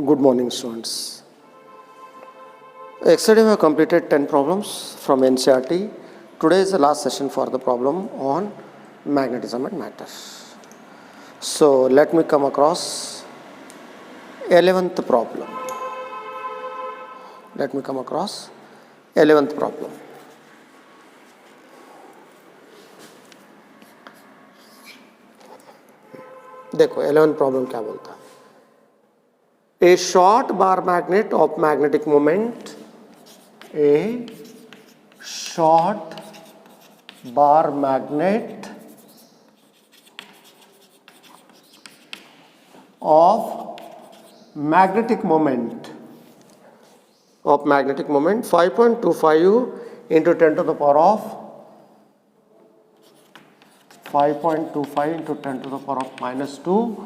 Good morning, students. Yesterday we have completed 10 problems from NCERT. Today is the last session for the problem on magnetism and matter. So let me come across 11th problem. देखो 11th problem क्या बोलता है. A short bar magnet of magnetic moment, a short bar magnet of magnetic moment 5.25 into 10 to the power of 5.25 into 10 to the power of minus 2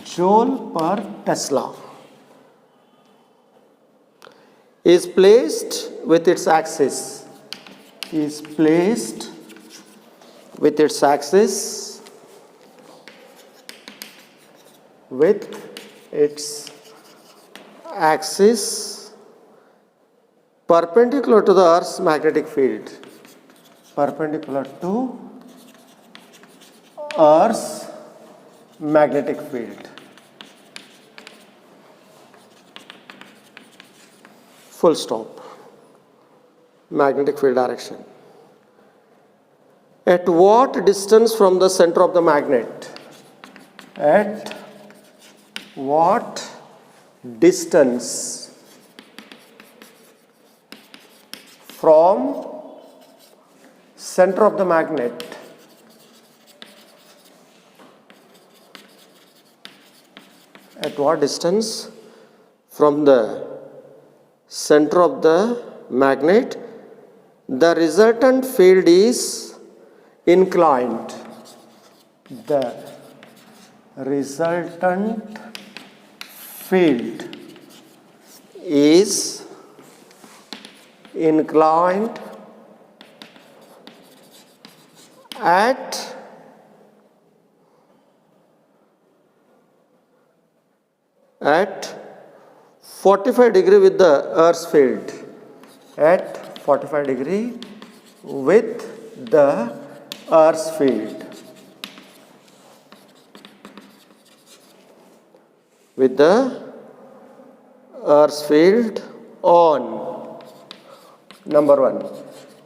joule per Tesla is placed with its axis perpendicular to the Earth's magnetic field. Full stop. Magnetic field direction. At what distance from the center of the magnet? At what distance from center of the magnet? At what distance from the center of the magnet the resultant field is inclined. The resultant field is inclined at 45 degree with the Earth's field. At 45 degree with the Earth's field. With the Earth's field on. Number 1.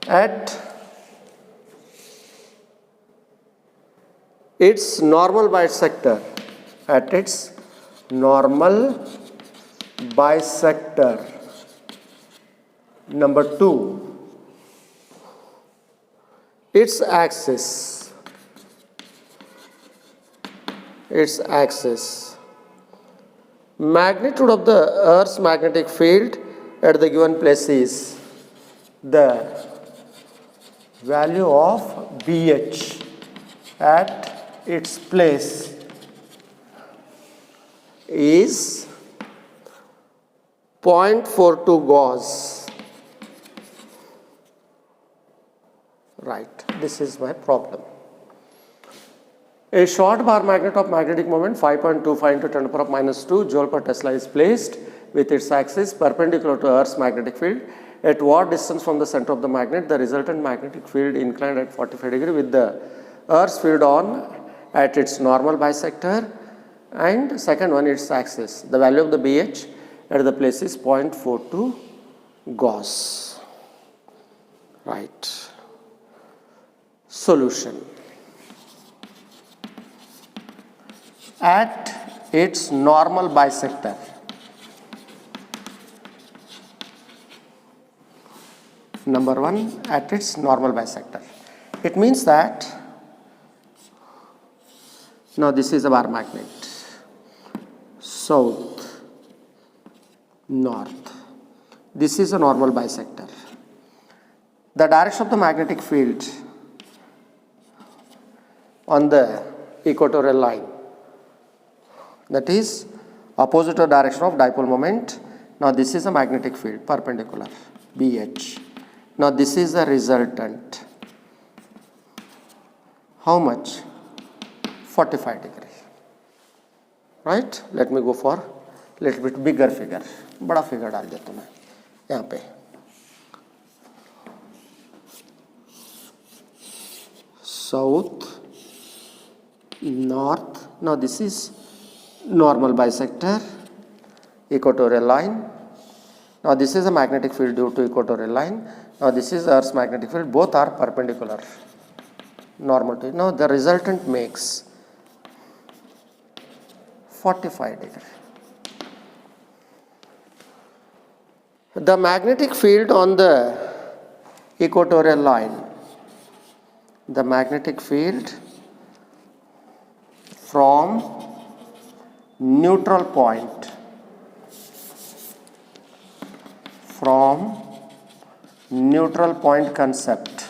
At its normal bisector. At its normal bisector. Number 2, its axis. Magnitude of the Earth's magnetic field at the given place is the value of BH at its place is 0.42 Gauss. Right, this is my problem. A short bar magnet of magnetic moment 5.25 into 10 to the power of minus 2 joule per Tesla is placed with its axis perpendicular to Earth's magnetic field. At what distance from the center of the magnet the resultant magnetic field inclined at 45 degree with the Earth's field on at its normal bisector, and second one its axis. The value of the BH at the place is 0.42 Gauss. Right. Solution. At its normal bisector. Number 1, at its normal bisector. It means that now this is a bar magnet. South, north. This is a normal bisector. The direction of the magnetic field on the equatorial line, that is opposite to direction of dipole moment. Now this is a magnetic field perpendicular BH. Now this is the resultant. How much? 45 degree. Right? Let me go for little bit bigger figure, बड़ा figure डाल देता हूँ मैं यहाँ पे। South north, now this is normal bisector, equatorial line. Now this is a magnetic field due to equatorial line. Now this is Earth's magnetic field, both are perpendicular, normal to it. Now the resultant makes 45 degree. The magnetic field on the equatorial line, the magnetic field from neutral point, concept,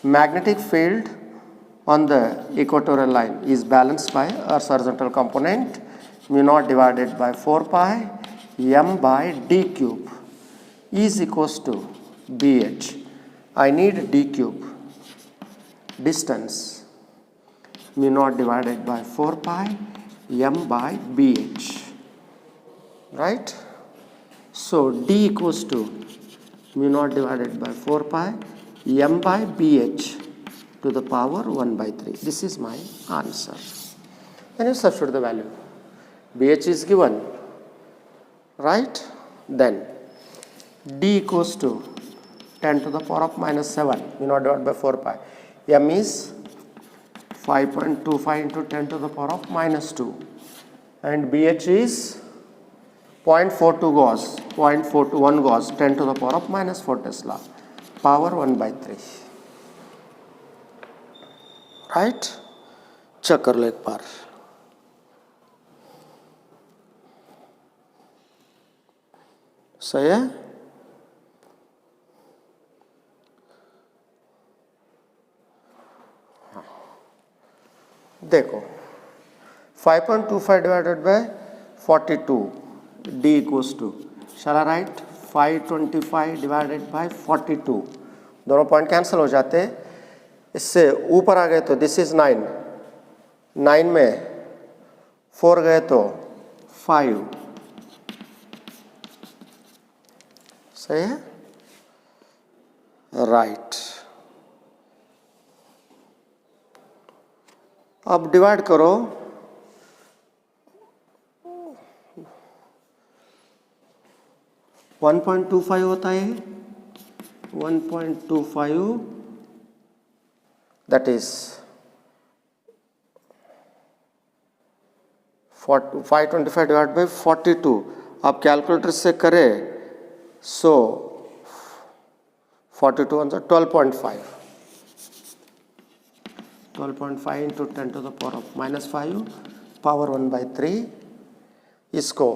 magnetic field on the equatorial line is balanced by Earth's horizontal component mu naught divided by 4 pi m by d cube is equals to bh. I need d cube, distance mu naught divided by 4 pi m by bh, right? So d equals to mu naught divided by 4 pi m by bh to the power 1 by 3. This is my answer. Then you substitute the value. bh is given, right? Then d equals to 10 to the power of minus 7 mu naught divided by 4 pi. M is 5.25 into 10 to the power of minus 2 and BH is 0.42 Gauss, 0.41 Gauss, 10 to the power of minus 4 Tesla, power 1 by 3. Right? Check कर लो एक बार. सही है? देखो 5.25 divided by 42 d equals to, shall I write 525 divided by 42, दोनों point cancel हो जाते हैं. इससे ऊपर आ गए तो दिस इज 9, 9 में 4 गए तो 5. सही है? राइट. अब डिवाइड करो. वन 1.25 होता है, 1.25 दैट इज 525 डिवाइड बाई 42. आप कैलकुलेटर से करें सो 42 answer 12.5. 12.5 into 10 to the power of minus 5 power 1 by 3. इसको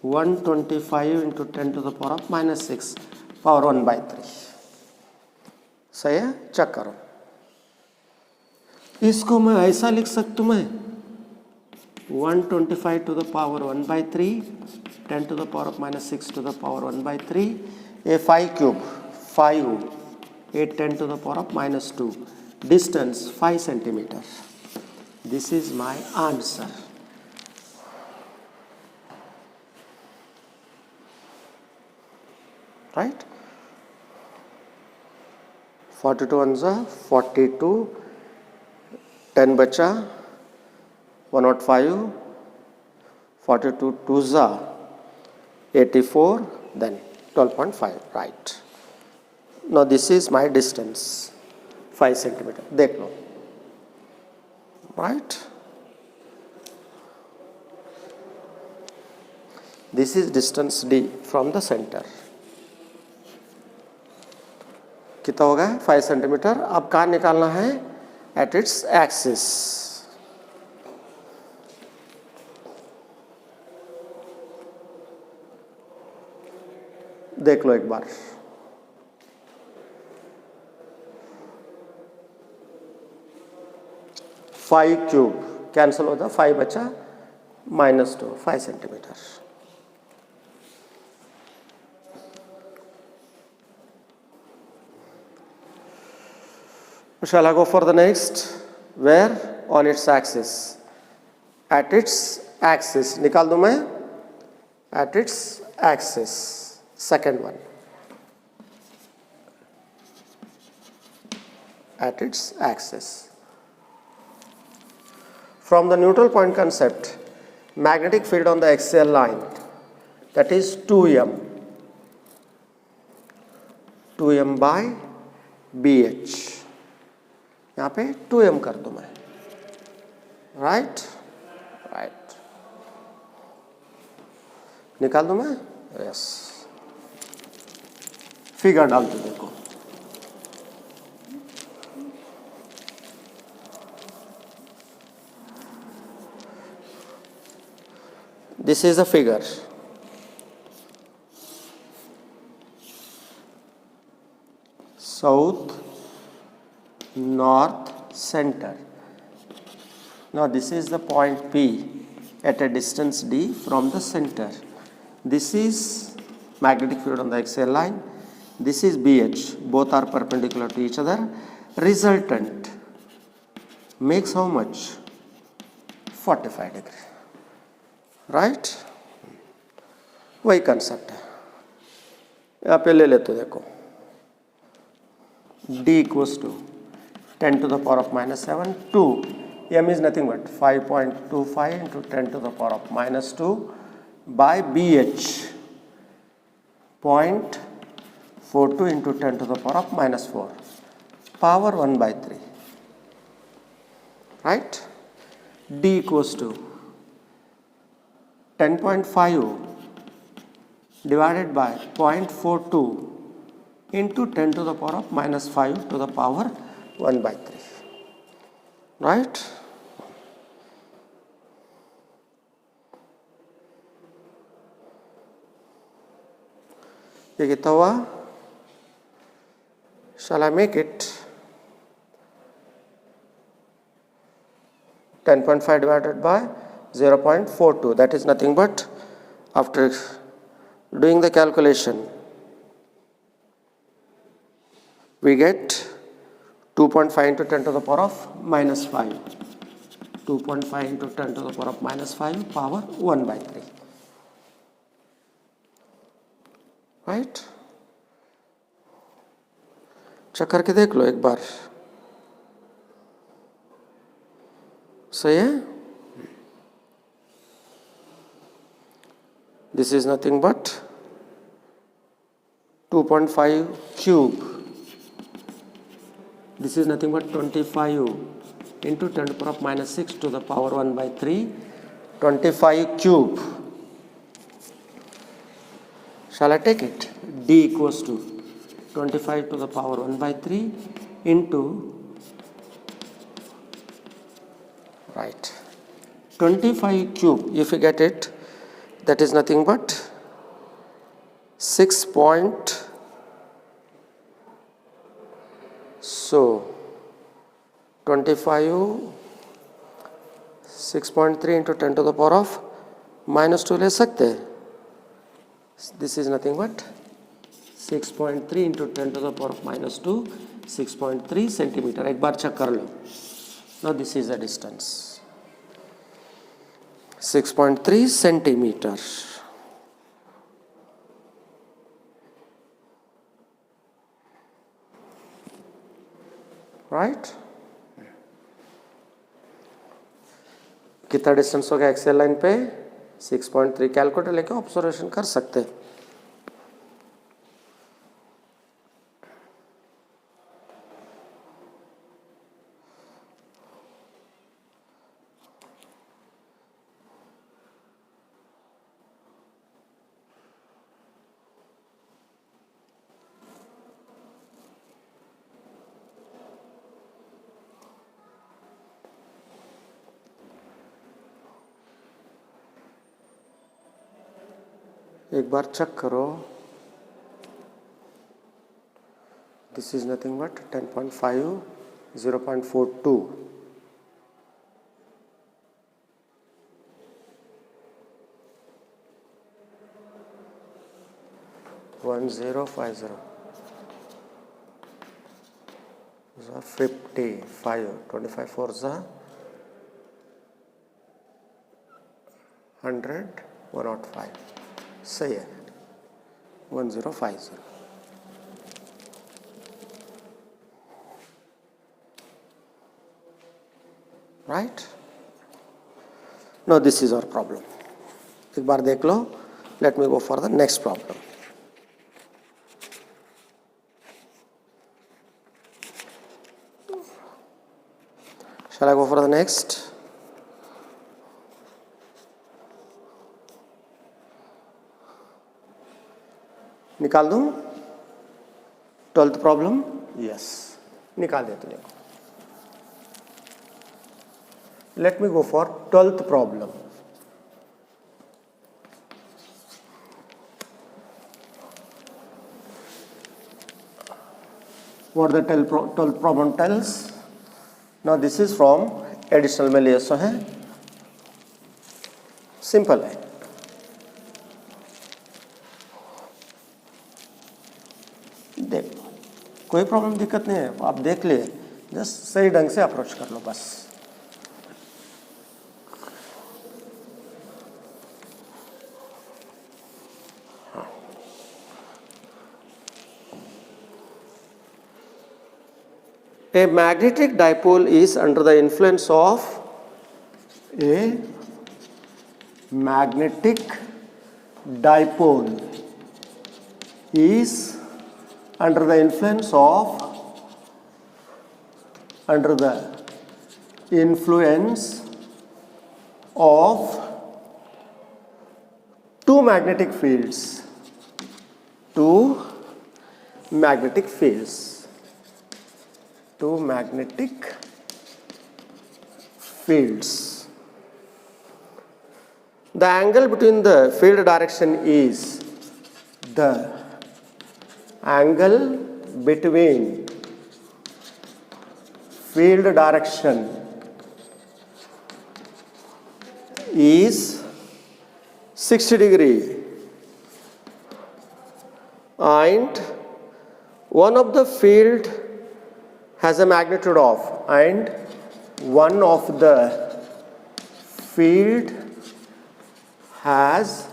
125 into 10 to the power of minus 6 power 1 by 3. सही है? चेक करो. इसको मैं ऐसा लिख सकता हूँ, मैं 125 to the power 1 by 3, 10 to the power of minus 6 to the power 1 by 3, a 5 cube, 5, 8, 10 to the power of minus 2, distance 5 centimeter. This is my answer. Right? 42 ones are 42, 10 बचा 105, 42 twos are 84, then 12.5. Right. Now this is my distance 5 centimeter. देख लो. Right? This is distance D from the center. कितना होगा? 5 centimetre. अब कहाँ निकालना है? At its axis. देख लो एक बार. 5 क्यूब कैंसिल होता, 5 बचा minus 2, 5 centimetre. Shall I go for the next? Where? On its axis. At its axis. निकाल दूं मैं? At its axis. Second one. At its axis. From the neutral point concept, magnetic field on the axial line, that is 2m. 2m by BH. यहाँ पे 2m कर दूं मैं. Right? Right. निकाल दूं मैं? Yes. फिगर डाल दो देखो. This is a figure. South, north, center. Now this is the point P at a distance d from the center. This is magnetic field on the axial line. This is BH. Both are perpendicular to each other. Resultant makes how much? 45 degree. Right वही concept है. यहाँ पे ले लेते देखो d equals to 10 to the power of minus 7 2 m is nothing but 5.25 into 10 to the power of minus 2 by bh 0.42 into 10 to the power of minus 4 power 1 by 3. Right? d equals to 10.5 divided by 0.42 into 10 to the power of minus 5 to the power 1 by 3. Right? ये कितना हुआ? Shall I make it? 10.5 divided by 0.42, that is nothing but, after doing the calculation, we get 2.5 into 10 to the power of minus 5. 2.5 into 10 to the power of minus 5 power 1 by 3. Right? Check करके देख लो एक बार. सही है? This is nothing but 2.5 cube. This is nothing but 25 into 10 to the power of minus 6 to the power 1 by 3. 25 cube. Shall I take it? D equals to 25 to the power 1 by 3 into, right, 25 cube. If you get it, that is nothing but 6 point, so 25 6.3 into 10 to the power of minus 2 ले सकते हैं. This is nothing but 6.3 into 10 to the power of minus 2, 6.3 centimeter. एक बार check कर लो. Now this is the distance. 6.3 centimeter. Right? कितना distance हो गया axial line पे? 6.3. Calculator लेके ऑब्जर्वेशन कर सकते हैं. एक बार चेक करो. This is nothing but 10.5 0.42. 55, 25 fours are 100, 105. सही है, 1050. Right? Now this is our problem. एक बार देख लो. Let me go for the next problem. Shall I go for the next? निकाल दूं 12th प्रॉब्लम? यस, निकाल देते देखो. Let me go for 12th problem. What the 12th problem tells? Now this is from additional में लिया सो है, simple है. देख लो, कोई प्रॉब्लम दिक्कत नहीं है, आप देख लिए, जस्ट सही ढंग से अप्रोच कर लो बस. A magnetic dipole is under the influence of a magnetic dipole is under the influence of two magnetic fields. Two magnetic fields. The angle between the field direction is the angle between field direction is 60 degree, and one of the field has a magnitude of, and one of the field has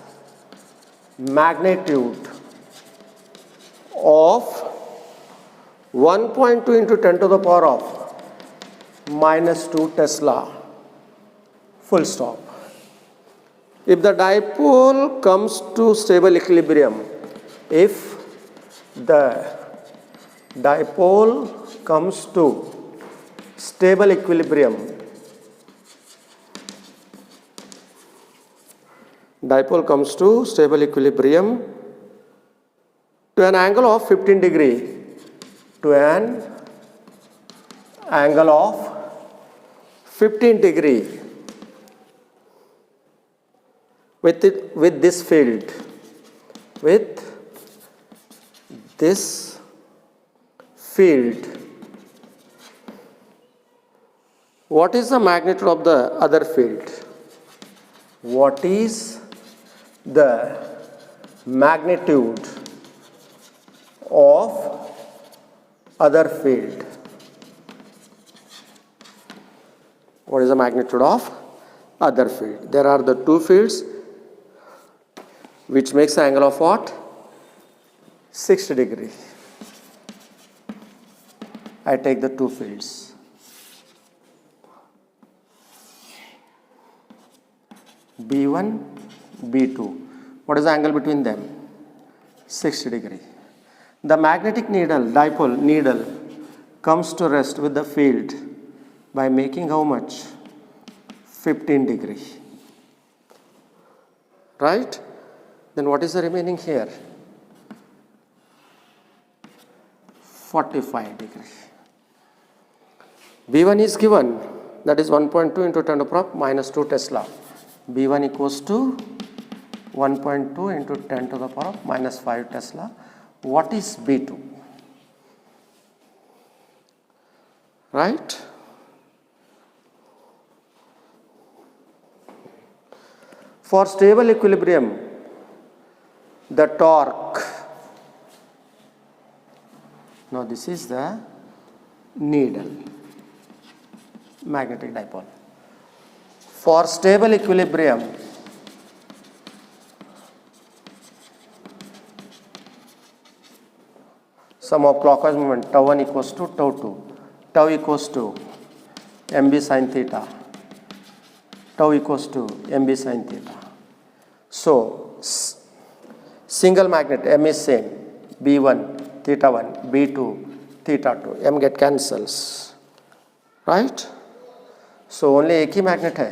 magnitude of 1.2 into 10 to the power of minus 2 Tesla. Full stop. If the dipole comes to stable equilibrium, if the dipole comes to stable equilibrium, to an angle of 15 degree, with this field, what is the magnitude of the other field? What is the magnitude of other field? What is the magnitude of other field? There are the two fields which makes the angle of what? 60 degree. I take the two fields. B1, B2. What is the angle between them? 60 degree. The magnetic dipole needle comes to rest with the field by making how much? 15 degree. Right? Then what is the remaining here? 45 degree. B1 is given, that is 1.2 into 10 to the power minus 2 Tesla. B1 equals to 1.2 into 10 to the power minus 5 Tesla. What is B2? Right? For stable equilibrium, the torque, now this is the needle, magnetic dipole. For stable equilibrium, sum of clockwise movement tau 1 equals to tau 2, tau equals to mb sin theta, tau equals to mb sin theta. So single magnet m is same, b1 theta 1, b2 theta 2, m get cancels, right? So only एक ही magnet है,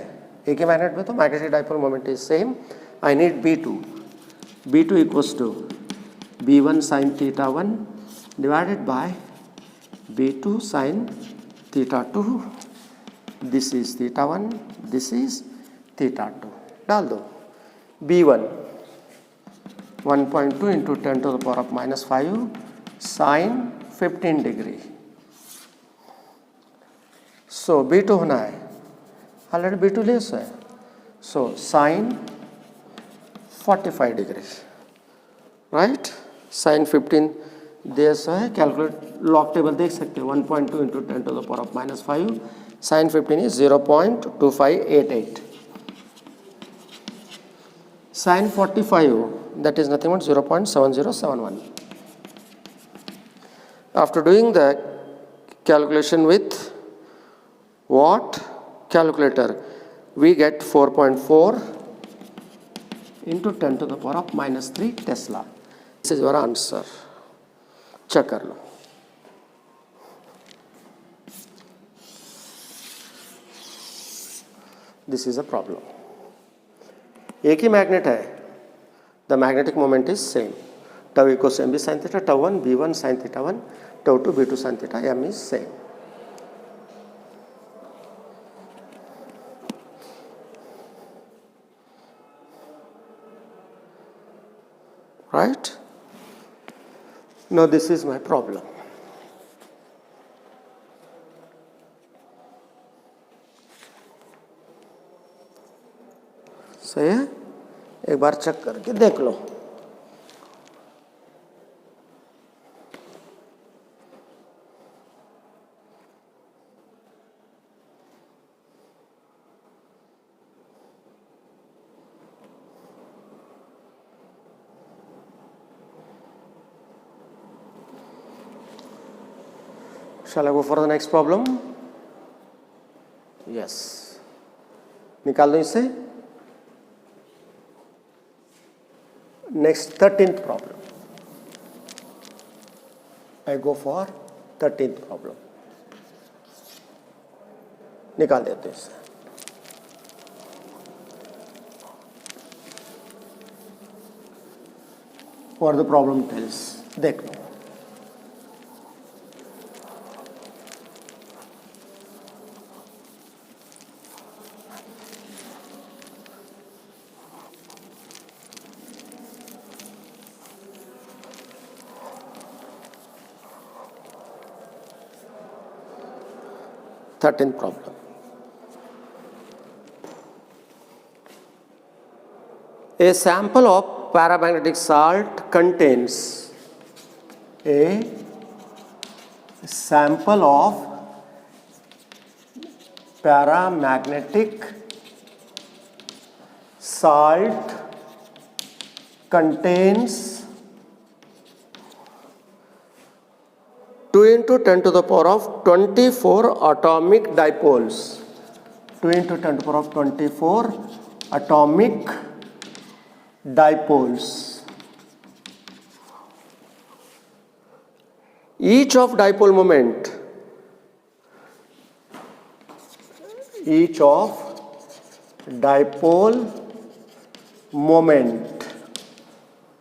एक ही magnet में तो magnetic dipole moment is same. I need b2, b2 equals to b1 sin theta 1 divided by b2 sin theta 2. This is theta 1, this is theta 2. डाल दो b1 1.2 into 10 to the power of minus 5 sin 15 degree. So b2 होना है, already b2 less है, so sin 45 degree, right? sin 15 देस है, calculate log table देख सकते हो, 1.2 into 10 to the power of minus 5 sin 15 is 0.2588. sin 45, that is nothing but 0.7071. After doing the calculation with what calculator, we get 4.4 into 10 to the power of minus 3 Tesla. This is your answer. Check कर लो. This is a problem. एक ही magnet है, the magnetic moment is same, tau equals mb sin theta, tau 1 b1 sin theta 1, tau 2 b2 sin theta, m is same. Right? Now this is my problem. सही है, एक बार check करके देख लो. Shall I go for the next problem? Yes. निकाल दो इसे. Next 13th problem. I go for 13th problem. निकाल देते हैं इसे. What the problem tells. देख लो. Thirteenth problem. A sample of paramagnetic salt contains a sample of paramagnetic salt contains 2 into 10 to the power of 24 atomic dipoles. 2 into 10 to the power of 24 atomic dipoles. Each of dipole moment, each of dipole moment,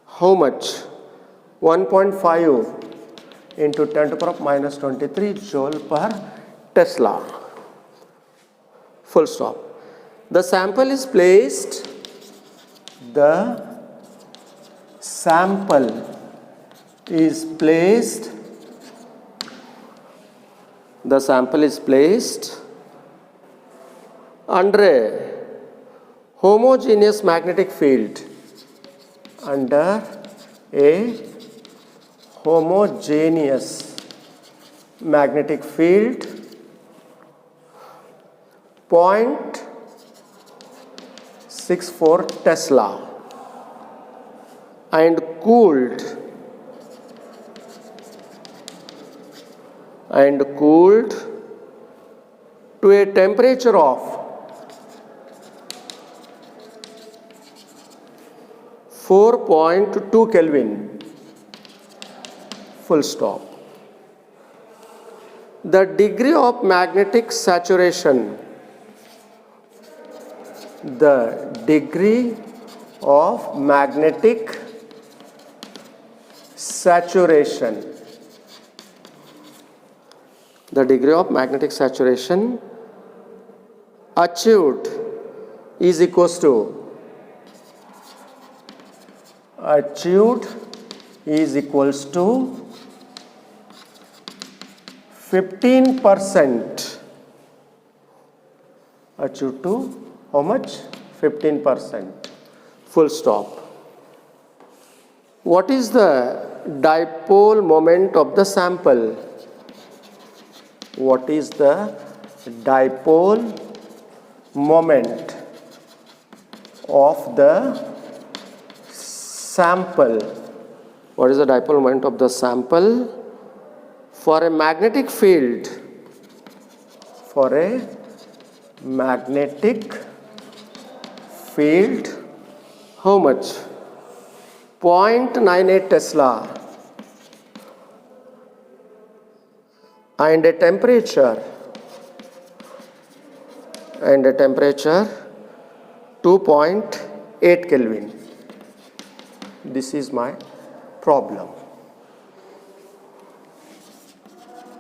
how much? 1.5 into 10 to the power of minus 23 joule per Tesla. Full stop. The sample is placed. The sample is placed. The sample is placed under a homogeneous magnetic field. Under a homogeneous magnetic field 0.64 Tesla and cooled to a temperature of 4.2 Kelvin, full stop. The degree of magnetic saturation, the degree of magnetic saturation, the degree of magnetic saturation achieved is equals to 15%. Achieved to how much? 15%. Full stop. What is the dipole moment of the sample? What is the dipole moment of the sample? What is the dipole moment of the sample for a magnetic field? For a magnetic field, how much? 0.98 Tesla and a temperature 2.8 Kelvin. This is my problem.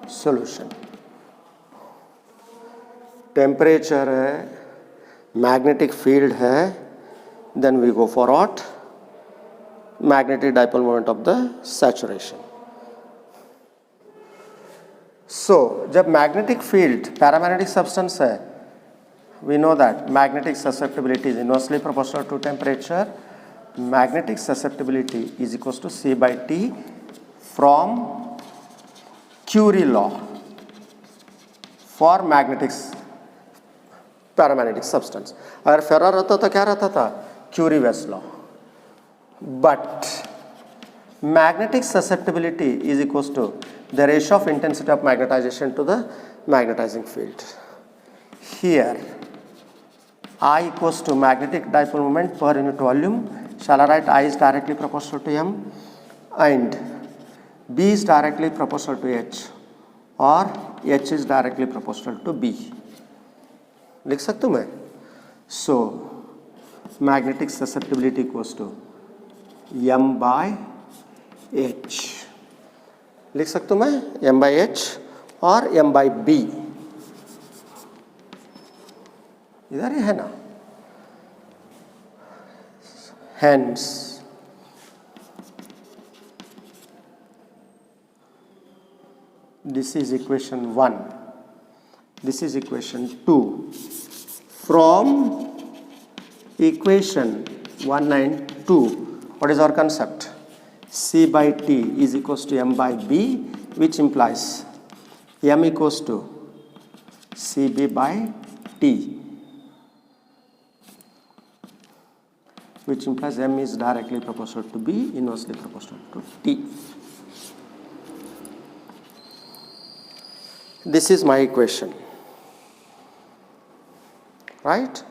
Solution. Temperature है, magnetic field है, then we go for what? Magnetic dipole moment of the saturation. So जब magnetic field paramagnetic substance है, we know that magnetic susceptibility is inversely proportional to temperature. Magnetic susceptibility is equals to C by T from Curie law for magnetic paramagnetic substance. अगर फेरा रहता तो क्या रहता था? Curie West law. But magnetic susceptibility is equals to the ratio of intensity of magnetization to the magnetizing field. Here I equals to magnetic dipole moment per unit volume. Shall I write I is directly proportional to M and B is directly proportional to H or H is directly proportional to B. लिख सकता हूँ मैं? So magnetic susceptibility equals to M by H. लिख सकता हूँ मैं M by H और M by B. इधर ही है ना? Hence this is equation 1. This is equation 2. From equation 1 and 2, what is our concept? C by T is equals to M by B, which implies M equals to CB by T, which implies M is directly proportional to B, inversely proportional to T. This is my equation, right?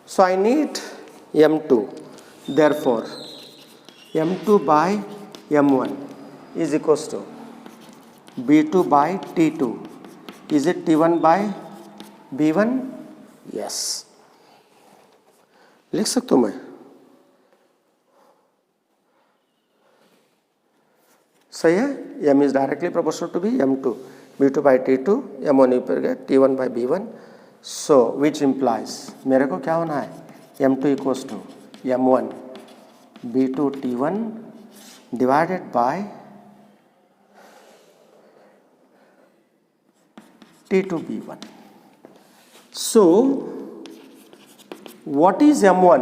So I need M2. Therefore, M2 by M1 is equals to B2 by T2. Is it T1 by B1? Yes. लिख सकता हूँ मैं? सही है? M is directly proportional to B, M2. B2 by T2, M1 ऊपर गया, T1 by B1. So which implies मेरे को क्या होना है? M2 equals to M1 B2 T1 divided by T2 B1. So what is M1?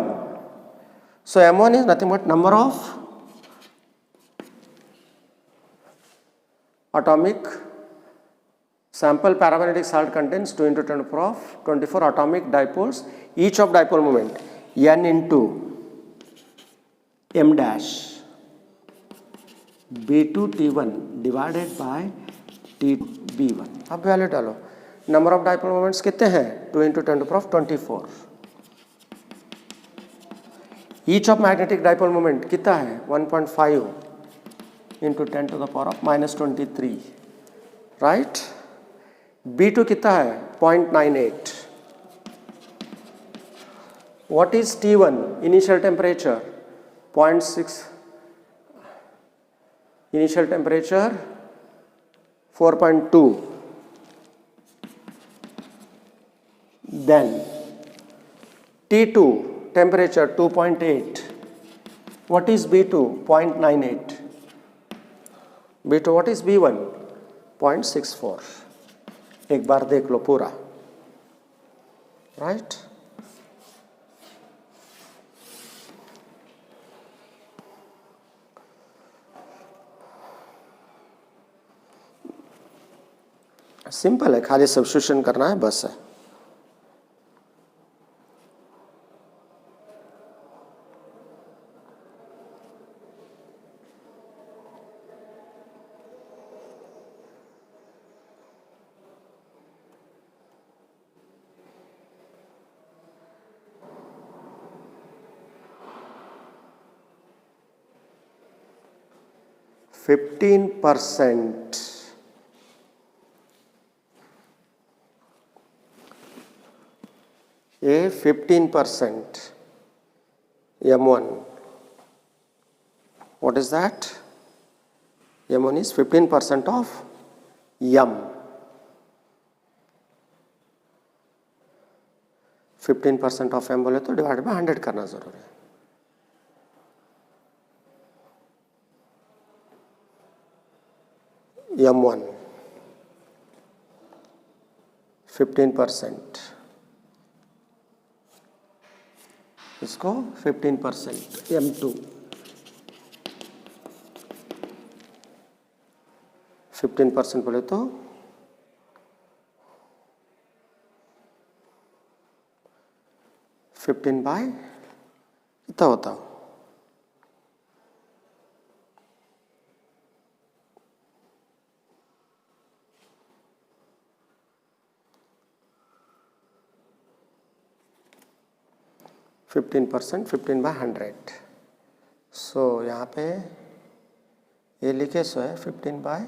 So M1 is nothing but number of atomic Sample paramagnetic salt contains 2 into 10 to the power of 24 atomic dipoles, each of dipole moment n into m dash B2 T1 divided by TB1. अब value डालो, number of dipole moments कितने हैं 2 into 10 to the power of 24. Each of magnetic dipole moment कितना है 1.5 into 10 to the power of -23, right. B2 कितना है 0.98. What is T1 initial temperature 0.6, initial temperature 4.2. Then T2 temperature 2.8. What is B2 0.98. B2 what is B1 0.64. एक बार देख लो पूरा, right. Simple है, खाली substitution करना है बस है. %, A 15% M1. What is that? M1 is 15% of M. 15% of M बोले तो डिवाइड बाय 100 करना जरूरी है. M1 15%, इसको 15%. M2 15% बोले तो 15 बाय कितना होता है 15%, 15 by 100. सो यहाँ पे ये लिखे सो है 15 by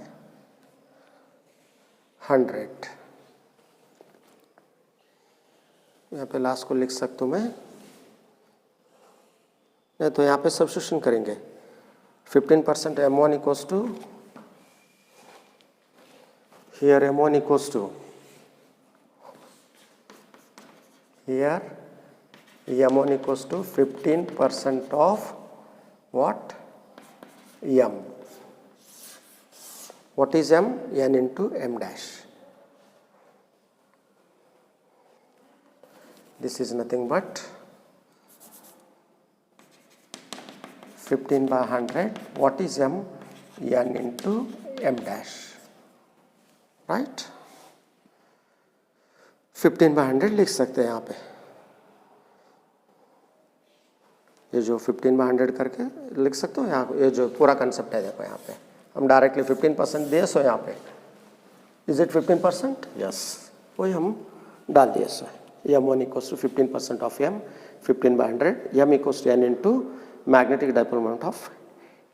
100. यहाँ पे लास्ट को लिख सकता हूँ मैं, नहीं तो यहाँ पे सब्स्टिट्यूशन करेंगे. 15% M1 equals to, here M1 equals to, here M1 equals to 15% of what? M. What is M? N into M dash. This is nothing but 15 by 100. What is M? N into M dash. Right? 15 by 100 लिख सकते हैं यहाँ पे. ये जो 15 by 100 करके लिख सकते हो यहाँ, ये जो पूरा कंसेप्ट है देखो यहाँ पे हम डायरेक्टली 15% दिए सो यहाँ पे इज इट 15%? यस, वही हम डाल दिए सो. M1 equals to 15% of M, 15 by 100. M equals to N into magnetic dipole moment of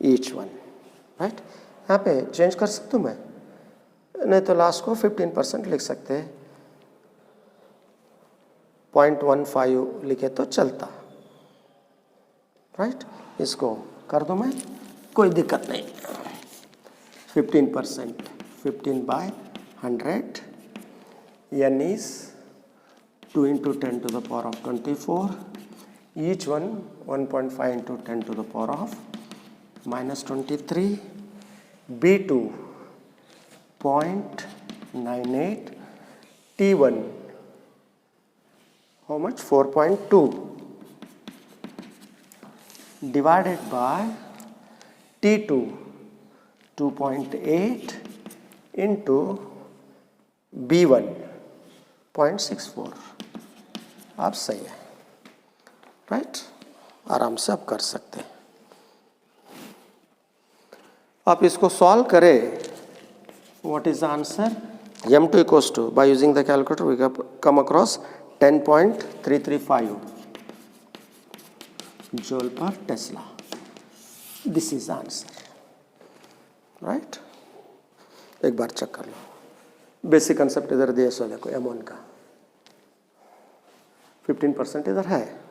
each one. Right, यहाँ पे चेंज कर सकता हूँ मैं, नहीं तो लास्ट को 15% लिख सकते हैं. 0.15 लिखे तो चलता. राइट, इसको कर दूं मैं, कोई दिक्कत नहीं. 15%, 15 by 100. N is 2 into 10 to the power of 24. Each one 1.5 into 10 to the power of -23. B2 0.98. T1 how much? 4.2. divided by T2 2.8 into B1 0.64, आप सही है, राइट, आराम से आप कर सकते हैं। आप इसको सॉल्व करें, what is the answer? M2 equals to, by using the calculator we come across 10.335 joule per Tesla. This is the answer, right? एक बार चेक कर लो, बेसिक कंसेप्ट इधर दिए सो देखो, M1 का 15% इधर है।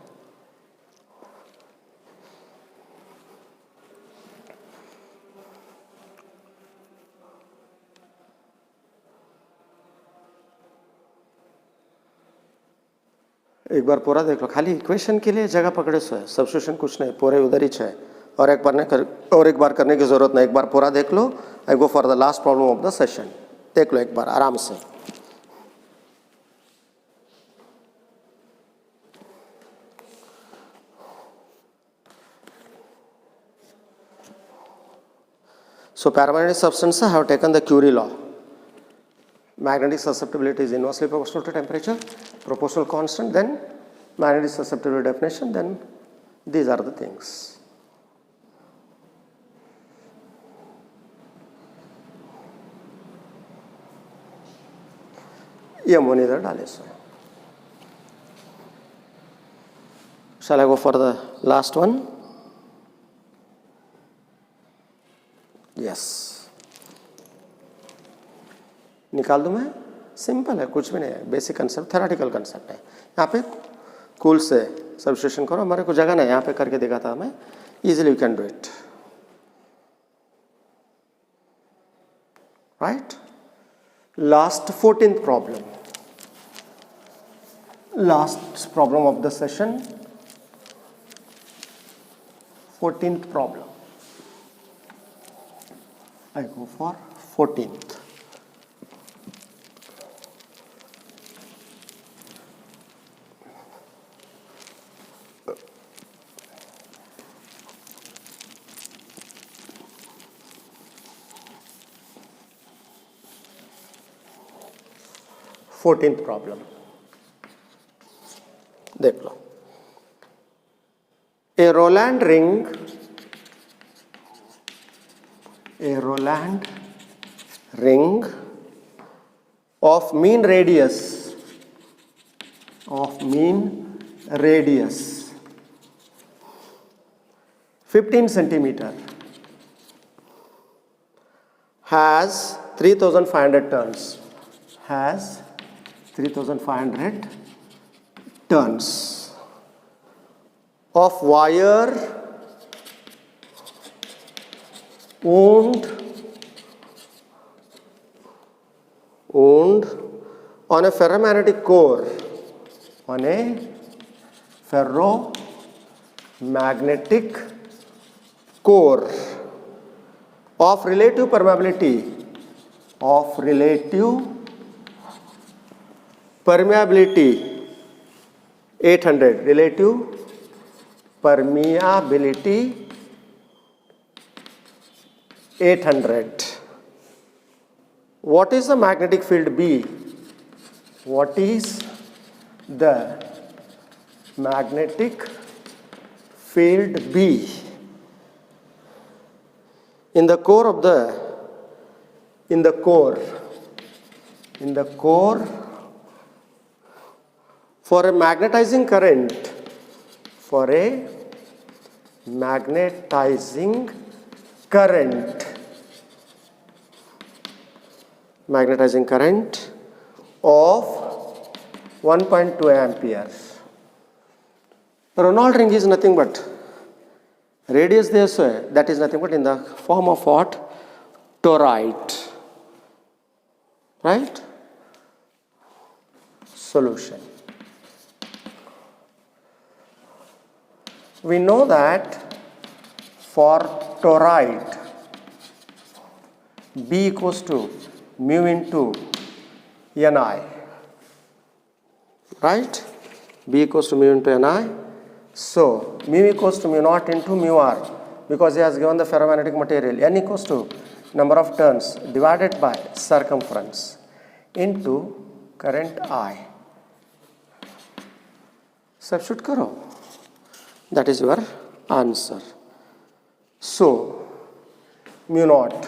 एक बार पूरा देख लो, खाली इक्वेशन के लिए जगह पकड़े सो है, सब्स्टिट्यूशन कुछ नहीं, पूरे उधर ही है, और एक बार करने की जरूरत नहीं, एक बार पूरा देख लो। I go for the last problem of the session, देख लो एक बार आराम से। So paramagnetic substances have taken the Curie law. Magnetic susceptibility is inversely proportional to temperature, proportional constant, then magnetic susceptibility definition, then these are the things. ये मोनी इधर डाले सो। Shall I go for the last one? Yes. निकाल दूं मैं? Simple है, कुछ भी नहीं है, बेसिक कंसेप्ट, थेरेटिकल कंसेप्ट है। यहाँ पे कूल से सब्स्टिट्यूशन करो, हमारे को जगह नहीं, यहाँ पे करके देखा था मैं, easily you can do it, right. Last 14th problem, last problem of the session, 14th problem. I go for 14th. Fourteenth problem देख लो। A Roland ring of mean radius 15 centimeter has 3,500 turns. Has 3,500 turns of wire wound on a ferromagnetic core, on a ferromagnetic core of relative permeability 800, relative permeability 800. What is the magnetic field B? What is the magnetic field B in the core for a magnetizing current, magnetizing current of 1.2 amperes. Ronald ring is nothing but radius there, so that is nothing but in the form of what? Toroid, right? Solution. We know that for toroid B equals to mu into Ni, right? B equals to mu into Ni. So mu equals to mu naught into mu r, because he has given the ferromagnetic material. N equals to number of turns divided by circumference. into current I. Substitute करो. That is your answer. So mu naught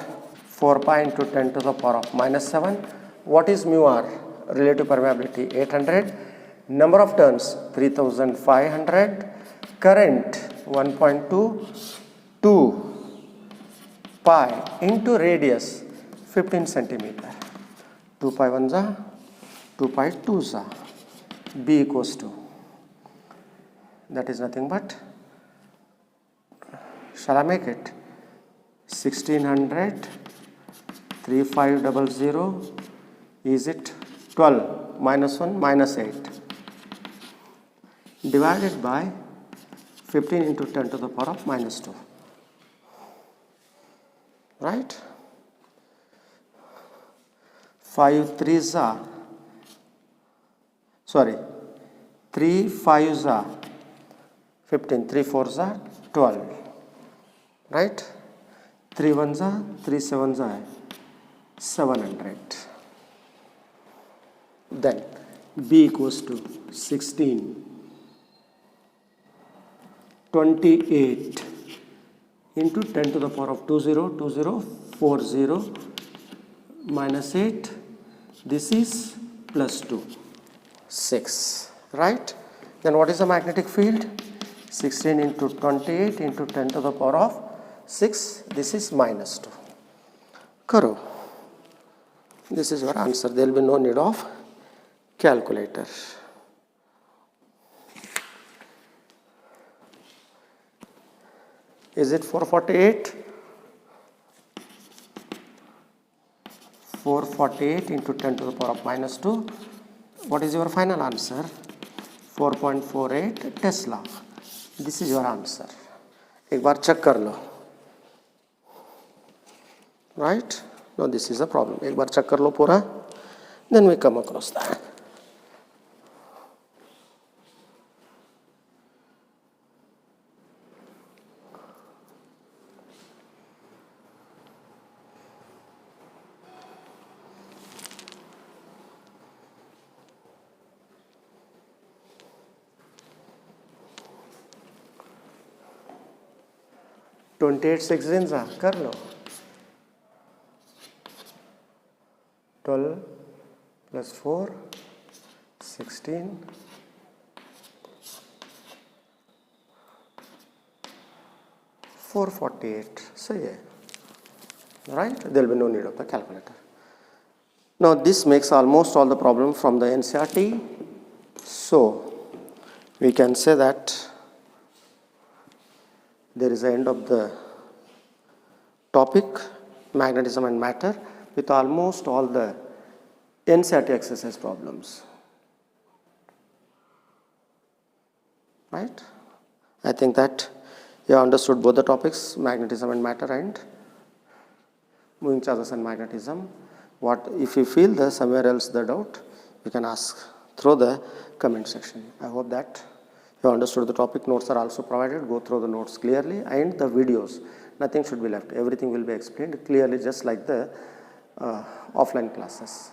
4 pi into 10 to the power of minus 7. What is mu r? Relative permeability 800. Number of turns 3500. Current 1.2. 2 pi into radius 15 centimeter. 2 pi 1 za, 2 pi 2 za. B equals to, that is nothing but, shall I make it? 1600, 3500, is it 12 minus 1 minus 8 divided by 15 into 10 to the power of minus 2. Right? 5 3s are, sorry, 3 5s are 15, 3 4s are 12. Right? 3 1s are, 3 7s are 700. Then B equals to 16, 28 into 10 to the power of 40 minus 8. This is plus 2, 6. Right? Then what is the magnetic field? 16 into 28 into 10 to the power of 6. This is minus 2. Karo. This is your answer. There will be no need of calculator. Is it 448? 448 into 10 to the power of minus 2. What is your final answer? 4.48 Tesla. This is your answer. एक बार check कर लो. Right? No, this is a problem. एक बार check कर लो पूरा. Then we come across that. Twenty 16 कर लो. 12 plus 4 16 448. सही है. Right? There will be no need of the calculator. Now this makes almost all the problem from the NCERT. So we can say that there is the end of the topic magnetism and matter with almost all the NCERT exercise problems. Right? I think that you have understood both the topics, magnetism and matter and moving charges and magnetism. What if you feel the somewhere else the doubt, you can ask through the comment section. I hope that you understood the topic. Notes are also provided. Go through the notes clearly and the videos. Nothing should be left. Everything will be explained clearly, just like the offline classes.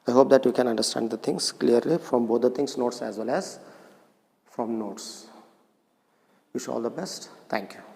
I hope that you can understand the things clearly from both the things, notes as well as from notes. Wish you all the best. Thank you.